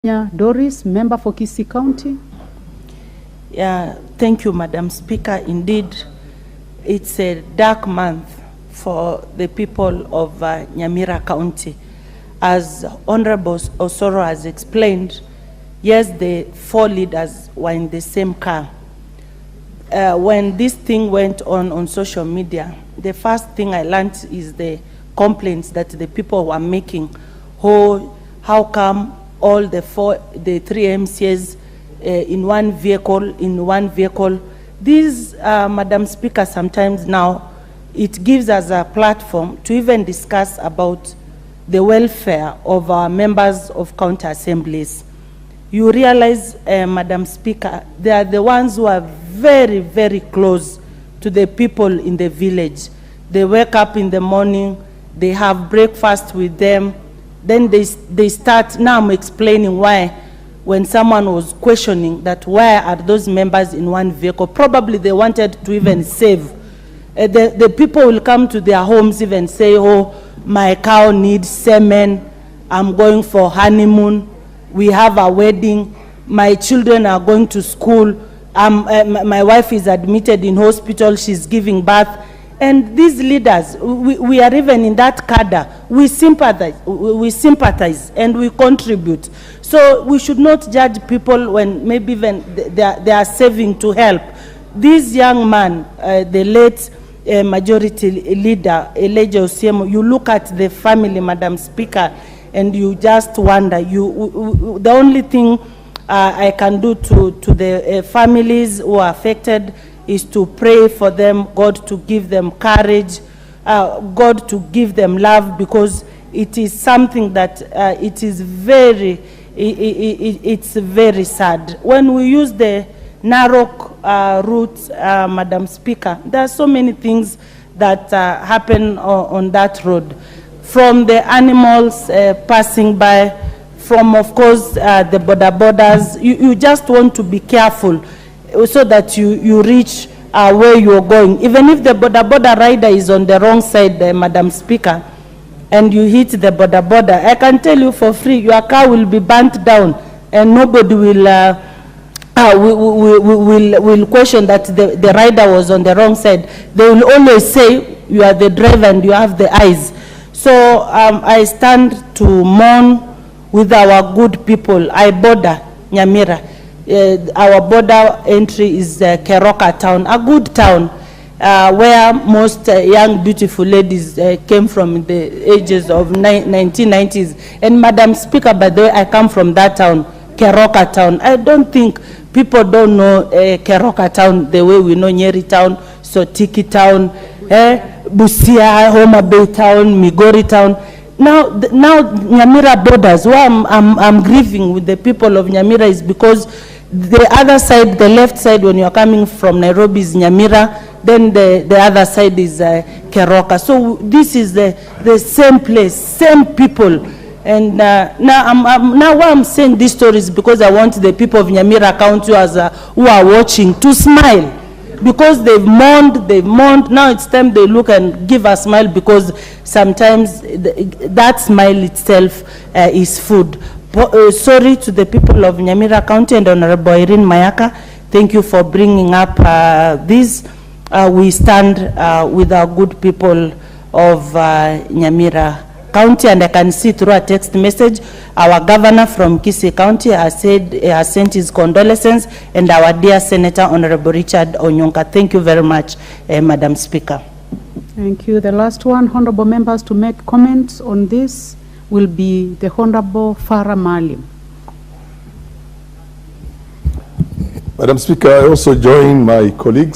Doris, member for Kisii County. Yeah, thank you, Madam Speaker. Indeed, it's a dark month for the people of Nyamira County. As Honorable Osoro has explained, yes, the four leaders were in the same car. When this thing went on social media, the first thing I learned is the complaints that the people were making. How come all the three MCAs in one vehicle? These, Madam Speaker, sometimes now it gives us a platform to even discuss about the welfare of our members of county assemblies. You realize, Madam Speaker, they are the ones who are very, very close to the people in the village. They wake up in the morning, they have breakfast with them, then they start. Now I'm explaining why, when someone was questioning that why are those members in one vehicle, probably they wanted to even save. The people will come to their homes even say, oh, my cow needs semen, I'm going for honeymoon, we have a wedding, my children are going to school, my wife is admitted in hospital, she's giving birth. And these leaders, we are even in that cadre. We sympathize and we contribute. So we should not judge people when maybe even they are saving to help. This young man, the late majority leader, Elijah Osiemo, you look at the family, Madam Speaker, and you just wonder. The only thing I can do to the families who are affected is to pray for them, God to give them courage, God to give them love, because it is something that it's very sad. When we use the narrow route, Madam Speaker, there are so many things that happen on that road. From the animals passing by, from, of course, the borders, you just want to be careful so that you reach where you're going. Even if the border rider is on the wrong side, Madam Speaker, and you hit the border, I can tell you for free, your car will be burnt down, and nobody will question that the rider was on the wrong side. They will always say you are the driver and you have the eyes. So I stand to mourn with our good people. I border Nyamira. Our border entry is Keroka town, a good town where most young beautiful ladies came from the ages of 1990s. And Madam Speaker, by the way, I come from that town, Keroka town. I don't think people don't know Keroka town the way we know Nyeri town, Sotiki town, Busia, Homa Bay town, Migori town. Now Nyamira borders, why I'm grieving with the people of Nyamira is because the other side, the left side, when you're coming from Nairobi is Nyamira, then the other side is Keroka. So this is the same place, same people. And now why I'm saying these stories, because I want the people of Nyamira County who are watching to smile. Because they've mourned. Now it's time they look and give a smile, because sometimes that smile itself is food. Sorry to the people of Nyamira County and Honorable Irene Mayaka. Thank you for bringing up this. We stand with our good people of Nyamira County, and I can see through a text message, our governor from Kisii County has sent his condolences, and our dear Senator Honorable Richard Onyonka. Thank you very much, Madam Speaker. Thank you. The last one, honorable members to make comments on this will be the Honorable Farah Malim. Madam Speaker, I also join my colleagues